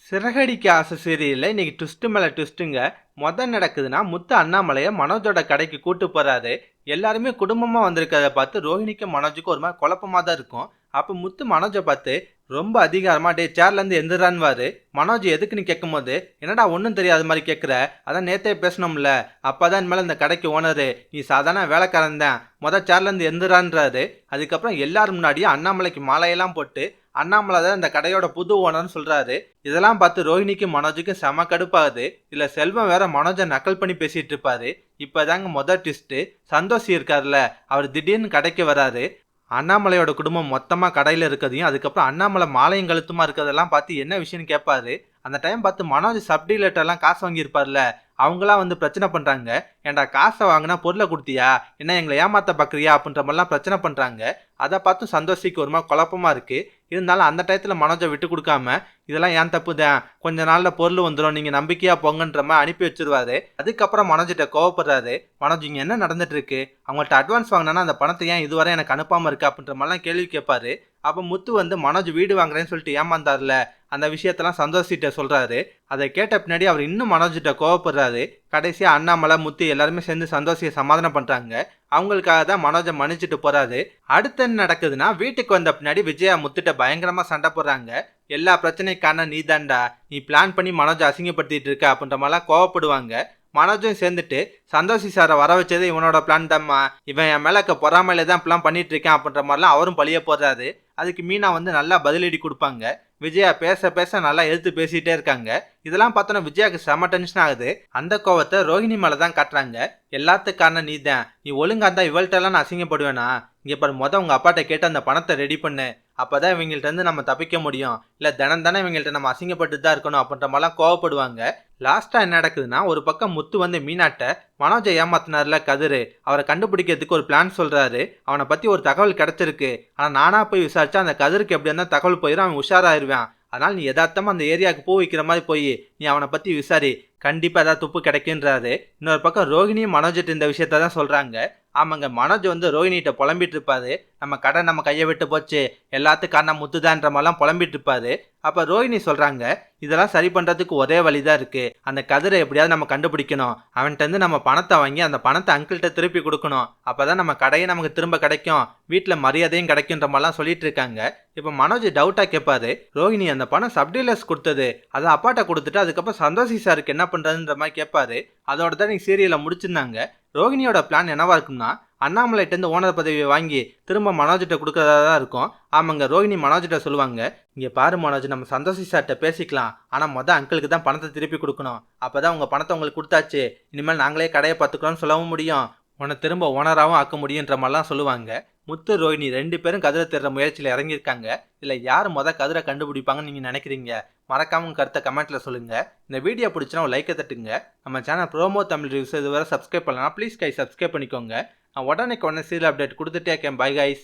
சிறகடிக்க ஆசை சீரியல்ல இன்னைக்கு ட்விஸ்ட் மேல ட்விஸ்ட்டுங்க. நடக்குதுன்னா முத்து அண்ணாமலைய மனோஜோட கடைக்கு கூட்டு போறாரு. எல்லாருமே குடும்பமா வந்திருக்கிறத பார்த்து ரோஹிணிக்கும் மனோஜுக்கும் ஒரு மாதிரி குழப்பமா தான் இருக்கும். அப்ப முத்து மனோஜை பார்த்து ரொம்ப அதிகாரமா டே சேர்ல இருந்து எந்திரான்வாரு. மனோஜ் எதுக்குன்னு கேட்கும் போது என்னடா ஒன்றும் தெரியாத மாதிரி கேட்குற, அதான் நேத்தே பேசணும்ல, அப்பதான் மேல இந்த கடைக்கு ஓனரு, நீ சாதாரண வேலைக்காரன் தான், சேர்ல இருந்து எந்திரான்றாரு. அதுக்கப்புறம் எல்லாரும் முன்னாடியே அண்ணாமலைக்கு மாலையெல்லாம் போட்டு அண்ணாமலை தான் இந்த கடையோட புது ஓனர்னு சொல்றாரு. இதெல்லாம் பார்த்து ரோஹிணிக்கும் மனோஜுக்கும் செம கடுப்பாகுது. இதுல செல்வம் வேற மனோஜை நக்கல் பண்ணி பேசிட்டு இருப்பாரு. இப்பதாங்க முதல் ட்விஸ்ட். சந்தோஷி இருக்காருல்ல, அவர் திடீர்னு கடைக்கு வராரு. அண்ணாமலையோட குடும்பம் மொத்தமா கடையில இருக்கிறதையும் அதுக்கப்புறம் அண்ணாமலை மாலையும் கழுத்துமா இருக்கிறதெல்லாம் பார்த்து என்ன விஷயம்னு கேட்பாரு. அந்த டைம் பார்த்து மனோஜ் சப்டீலர்ட்டெல்லாம் காசு வாங்கியிருப்பார்ல, அவங்களாம் வந்து பிரச்சனை பண்றாங்க. ஏன்டா காசை வாங்கினா பொருளை கொடுத்தியா, என்ன எங்களை ஏமாத்த பாக்குறியா அப்படின்ற மாதிரிலாம் பிரச்சனை பண்றாங்க. அதை பார்த்து சந்தோஷிக்கு ஒரு மாதிரி குழப்பமா இருக்கு. இருந்தாலும் அந்த டயத்துல மனோஜை விட்டு கொடுக்காம இதெல்லாம் ஏன் தப்பு தான், கொஞ்ச நாள்ல பொருள் வந்துடும், நீங்க நம்பிக்கையா போங்கன்ற மாதிரி அனுப்பி வச்சிருவாரு. அதுக்கப்புறம் மனோஜிட்ட கோவப்படுறாரு. மனோஜ் இங்க என்ன நடந்துட்டு இருக்கு, அவங்கள்ட்ட அட்வான்ஸ் வாங்கினா அந்த பணத்தை ஏன் இதுவரை எனக்கு அனுப்பாம இருக்கு அப்படின்ற மாதிரிலாம் கேள்வி கேட்பாரு. அப்ப முத்து வந்து மனோஜ் வீடு வாங்குறேன்னு சொல்லிட்டு ஏமாந்தார்ல, அந்த விஷயத்தெல்லாம் சந்தோஷிட்ட சொல்றாரு. அதை கேட்ட பின்னாடி அவர் இன்னும் மனோஜிட்ட கோவப்படுறாரு. கடைசியா அண்ணாமலை முத்து எல்லாருமே சேர்ந்து சந்தோஷியை சமாதானம் பண்றாங்க. அவங்களுக்காக தான் மனோஜை மன்னிச்சுட்டு போறாரு. அடுத்து என்ன நடக்குதுன்னா, வீட்டுக்கு வந்த பின்னாடி விஜயா முத்துட்ட பயங்கரமா சண்டை போடுறாங்க. எல்லா பிரச்சனைக்கான நீ தாண்டா, நீ பிளான் பண்ணி மனோஜை அசிங்கப்படுத்திட்டு இருக்க அப்படின்ற மாதிரிலாம் கோவப்படுவாங்க. மனோஜும் சேர்ந்துட்டு சந்தோஷி சாரை வர வச்சது இவனோட பிளான் தான்மா, இவன் என் மேல பொறாமையில தான் பிளான் பண்ணிட்டு இருக்கேன் அப்படின்ற மாதிரிலாம் அவரும் பழிய போடுறாரு. அதுக்கு மீனா வந்து நல்லா பதிலடி கொடுப்பாங்க. விஜயா பேச பேச நல்லா எதிர்த்து பேசிட்டே இருக்காங்க. இதெல்லாம் பார்த்தோன்னா விஜயாவுக்கு செம டென்ஷன் ஆகுது. அந்த கோவத்தை ரோஹிணி மேல தான் காட்டுறாங்க. எல்லாத்துக்கான நீ தான், நீ ஒழுங்கா இருந்தா இவள்கிட்டலாம் நான் அசிங்கப்படுவேனா, இங்க பாரு உங்க அப்பாட்ட கேட்டு அந்த பணத்தை ரெடி பண்ணு, அப்பதான் இவங்கள்ட்ட இருந்து நம்ம தப்பிக்க முடியும், இல்ல தினம் தானே இவங்கள்ட்ட நம்ம அசிங்கப்பட்டு தான் இருக்கணும் அப்படின்ற மாதிரிலாம் கோவப்படுவாங்க. லாஸ்டா என்ன நடக்குதுன்னா, ஒரு பக்கம் முத்து வந்து மீனாட்ட மனோஜை ஏமாத்தினார்ல கதிரு, அவரை கண்டுபிடிக்கிறதுக்கு ஒரு பிளான் சொல்றாரு. அவனை பத்தி ஒரு தகவல் கிடைச்சிருக்கு, ஆனா நானா போய் விசாரிச்சா அந்த கதிருக்கு எப்படி இருந்தா தகவல் போயிடும், அவன் உஷாராயிருவான். அதனால நீ யதார்த்தமா அந்த ஏரியாவுக்கு பூ வைக்கிற மாதிரி போய் நீ அவனை பத்தி விசாரி, கண்டிப்பா ஏதாவது துப்பு கிடைக்குன்றாரு. இன்னொரு பக்கம் ரோஹிணியும் மனோஜிட்டு இந்த விஷயத்த தான் சொல்றாங்க. ஆமாங்க, மனோஜ் வந்து ரோஹிணிகிட்ட புலம்பிட்டு இருப்பாரு. நம்ம கடை நம்ம கையை விட்டு போச்சு, எல்லாத்துக்கும் காரணம் முத்துதான்ற மாதிரிலாம் புலம்பிட்டு இருப்பாரு. அப்ப ரோஹிணி சொல்றாங்க, இதெல்லாம் சரி பண்றதுக்கு ஒரே வழிதான் இருக்கு, அந்த கதிரை எப்படியாவது நம்ம கண்டுபிடிக்கணும், அவன்கிட்ட இருந்து நம்ம பணத்தை வாங்கி அந்த பணத்தை அங்கிள்கிட்ட திருப்பி கொடுக்கணும், அப்பதான் நம்ம கடையை நமக்கு திரும்ப கிடைக்கும், வீட்டுல மரியாதையும் கிடைக்குன்ற மாதிரிலாம் சொல்லிட்டு இருக்காங்க. இப்ப மனோஜ் டவுட்டா கேட்பாரு, ரோஹிணி அந்த பணம் சப்டீலர்ஸ் கொடுத்தது, அதை அப்பாட்ட கொடுத்துட்டு அதுக்கப்புறம் சந்தோஷி சாருக்கு என்ன பண்றதுன்ற மாதிரி கேட்பாரு. அதோட தான் நீங்க சீரியலை முடிச்சிருந்தாங்க. ரோஹிணியோட பிளான் என்னவா இருக்கும்னா, அண்ணாமலைட்ட இருந்து ஓனர் பதவியை வாங்கி திரும்ப மனோஜிட்ட கொடுக்கறதா தான் இருக்கும். ஆமாங்க, ரோஹிணி மனோஜிட்ட சொல்லுவாங்க, இங்க பாரு மனோஜ், நம்ம சந்தோஷி சார்கிட்ட பேசிக்கலாம், ஆனா அங்கிளுக்கு தான் பணத்தை திருப்பி கொடுக்கணும், அப்பதான் உங்க பணத்தை உங்களுக்கு கொடுத்தாச்சு, இனிமேல் நாங்களே கடையை பார்த்துக்கிறோம்னு சொல்லவும் முடியும், உன்னை திரும்ப ஓனராகவும் ஆக்க முடியுன்ற மாதிரிலாம் சொல்லுவாங்க. முத்து ரோஹிணி 2 பேரும் கதிரை தேடுற முயற்சியில் இறங்கியிருக்காங்க. இதுல யார் கதிரை கண்டுபிடிப்பாங்கன்னு நீங்க நினைக்கிறீங்க? மறக்காம உங்க கருத்தை கமெண்ட்ல சொல்லுங்க. இந்த வீடியோ பிடிச்சினா ஒரு லைக்கை தட்டுங்க. நம்ம சேனல் ப்ரோமோ தமிழ் ரிவ்யூஸ் இதுவரை சப்ஸ்கிரைப் பண்ணலாம், ப்ளீஸ் சப்ஸ்கிரைப் பண்ணிக்கோங்க. நான் உடனே சீரியல் அப்டேட் கொடுத்துட்டே இருக்கேன். Bye guys.